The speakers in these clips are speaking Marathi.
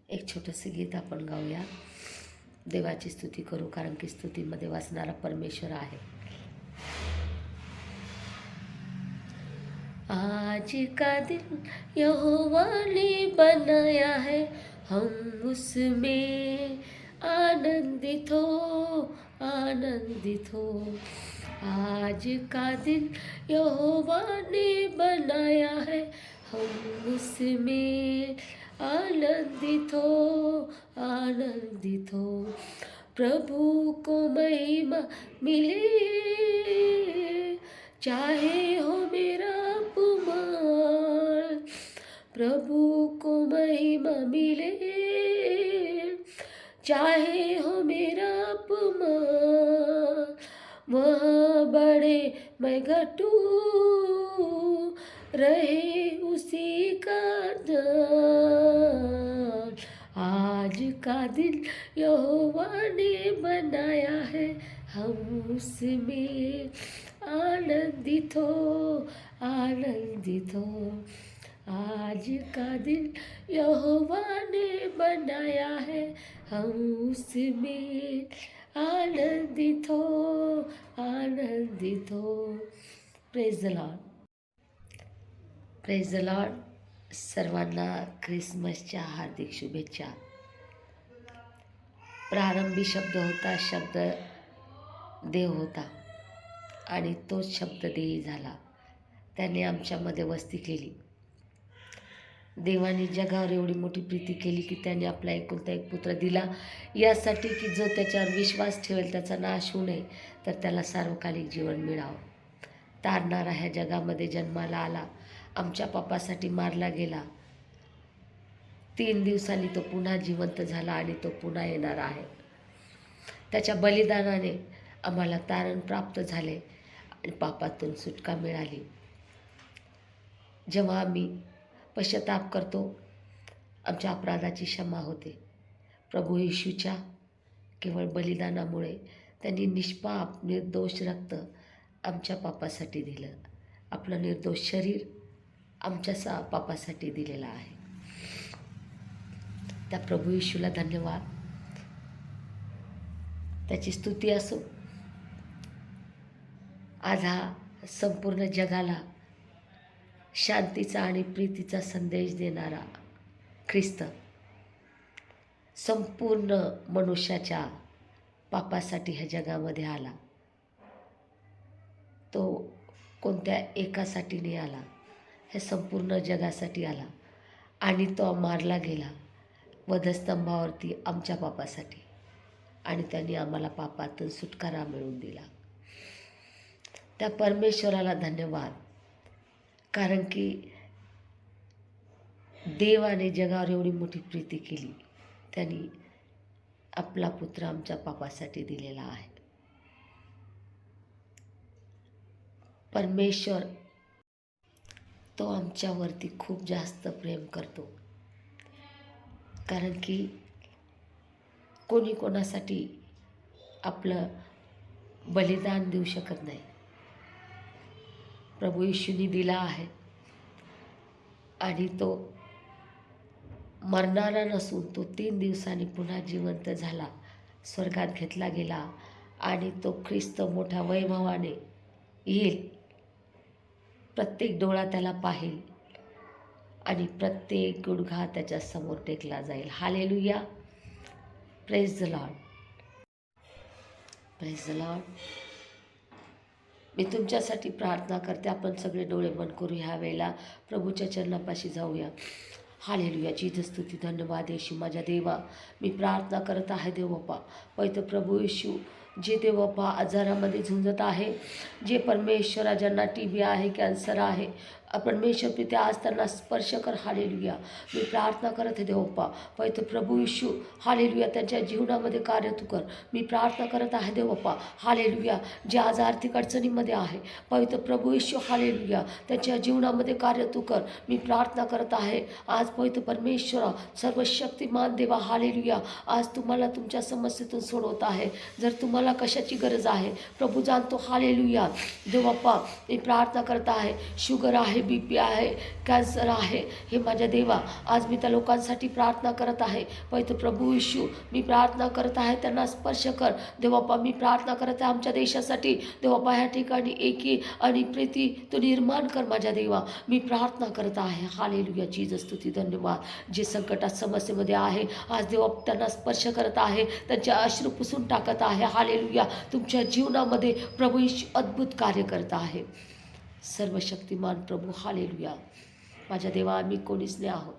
एक छोटंसं गीत आपण गाऊया, देवाची स्तुती करू, कारण की स्तुतीमध्ये वाचणारा परमेश्वर आहे. आज का दिन यहोवा ने बनाया है, हम उसमें आनंदित हो, आनंदित हो. आज का दिन यहोवा ने बनाया है, हम उसमें आनंदित हो, आनंदित हो. प्रभु को महिमा मिले, चाहे हो मेरा अपमान. प्रभु को महिमा मिले, चाहे हो मेरा अपमान. वह बड़े मैं घटू, रहे उसी का दान. आज का दिन यहोवा ने बनाया है, हम उसमें आनंदित हो, आनंदित हो. आज का दिन यहोवा ने बनाया है, हम उसमें आनंदित हो, आनंदित हो. Praise the Lord. Praise the Lord. सर्वांना ख्रिसमसच्या हार्दिक शुभेच्छा. प्रारंभी शब्द होता, शब्द देव होता आणि तोच शब्द देही झाला. त्याने आमच्यामध्ये वस्ती केली. देवाने जगावर एवढी मोठी प्रीती केली की त्याने आपला एकुलता एक पुत्र दिला, यासाठी की जो त्याच्यावर विश्वास ठेवेल त्याचा नाश होऊ नये, तर त्याला सार्वकालिक जीवन मिळावं. तारणारा ह्या जगामध्ये जन्माला आला, आमच्या पापासाठी मारला गेला. 3 दिवसांनी तो पुन्हा जिवंत झाला आणि तो पुन्हा येणार आहे. त्याच्या बलिदानाने आम्हाला तारण प्राप्त झाले आणि पापातून सुटका मिळाली. जेव्हा आम्ही पश्चाताप करतो, आमच्या अपराधाची क्षमा होते. प्रभू येशूच्या केवळ बलिदानामुळे त्यांनी निष्पाप निर्दोष रक्त आमच्या पापासाठी दिलं. आपलं निर्दोष शरीर आमच्या पापासाठी दिलेलं आहे. त्या प्रभू येशूला धन्यवाद, त्याची स्तुती असो. आज हा संपूर्ण जगाला शांतीचा आणि प्रीतीचा संदेश देणारा ख्रिस्त संपूर्ण मनुष्याच्या पापासाठी ह्या जगामध्ये आला. तो कोणत्या एकासाठी नाही आला, हे संपूर्ण जगासाठी आला आणि तो मारला गेला वधस्तंभावरती आमच्या पापासाठी, आणि त्यांनी आम्हाला पापातून सुटकारा मिळवून दिला. त्या परमेश्वराला धन्यवाद, कारण की देवाने जगावर एवढी मोठी प्रीती केली, त्यांनी आपला पुत्र आमच्या पापासाठी दिलेला आहे. परमेश्वर तो आमच्यावरती खूप जास्त प्रेम करतो, कारण की कोणी कोणासाठी आपलं बलिदान देऊ शकत नाही. प्रभू येशूनी दिला आहे आणि तो मरणारा नसून तो 3 दिवसांनी पुन्हा जिवंत झाला, स्वर्गात घेतला गेला आणि तो ख्रिस्त मोठ्या वैभवाने येईल. प्रत्येक डोळा त्याला पाहिल आणि प्रत्येक गुडघा त्याच्या समोर टेकला जाईल. Hallelujah. Praise the Lord. Praise the Lord. मी तुमच्यासाठी प्रार्थना करते. आपण सगळे डोळे बंद करू. ह्या वेळेला प्रभूच्या चरणापाशी जाऊया. हालेलुया. जिथे स्तुती धन्यवाद येशू माझ्या देवा. मी प्रार्थना करत आहे देव बाप्पा, पवित्र प्रभू येशू, जे देव बाप्पा आजारामध्ये झुंजत आहे, जे परमेश्वरा ज्यांना TB आहे, कॅन्सर आहे, परमेश्वर पित्या आज त्यांना स्पर्श कर. हालेलुया. मी प्रार्थना करत आहे देव बाप्पा, पवित्र प्रभू येशू, हालेलुया, त्यांच्या जीवनामध्ये कार्य तू कर. मी प्रार्थना करत आहे देव बाप्पा, हालेलुया, जे आज आर्थिक अडचणीमध्ये आहे, पवित्र प्रभू येशू, हालेलुया, त्यांच्या जीवनामध्ये कार्य तू कर. मी प्रार्थना करत आहे आज पवित्र परमेश्वरा, सर्वशक्तिमान देवा, हालेलुया, आज तुम्हाला तुमच्या समस्येतून सोडवत आहे. जर तुम्हाला कशाची गरज आहे प्रभू जाणतो. हालेलुया. देव बाप्पा, मी प्रार्थना करत आहे, शुगर आहे आहे, BP आहे, कॅन्सर आहे, हे माझ्या देवा आज मी त्या लोकांसाठी प्रार्थना करत आहे. पवित्र प्रभू येशू मी प्रार्थना करत आहे, त्यांना स्पर्श कर देवाप्पा. मी प्रार्थना करत आहे आमच्या देशासाठी देवाप्पा. ह्या ठिकाणी एकी आणि प्रीती तू निर्माण कर माझ्या देवा. मी प्रार्थना करत आहे. हालेलुया जीसस स्तुती धन्यवाद. जे संकटात समस्येमध्ये आहे आज देवा त्यांना स्पर्श करत आहे, त्यांचे अश्रू पुसून टाकत आहे. हालेलुया तुमच्या जीवनामध्ये प्रभू येशू अद्भुत कार्य करत आहे. सर्वशक्तिमान प्रभू हालेलुया. माझ्या देवा आम्ही कोणीच नाही आहोत,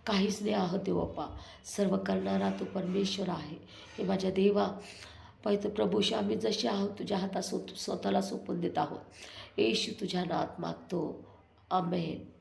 काहीच नाही आहोत देवाप्पा. सर्व करणारा तू परमेश्वर आहे. हे माझ्या देवा पवित्र प्रभूशी आम्ही जसे आहोत तुझ्या हातात स्वतःला सोपून देत आहोत. येशू तुझ्या नावात मागतो. आमेन.